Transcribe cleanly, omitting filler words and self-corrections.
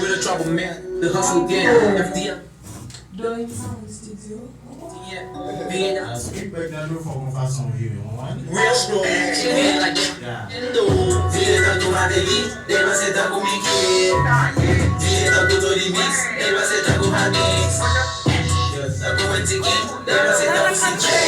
We're the trouble man, the hustle gang, FDM. Doing sound studio. Yeah, Viena. Real strong. Like that. Viena do Madeli, they must say that go make it. Viena do the mix, they must say that go have mix. That go and take it, they must say that go see.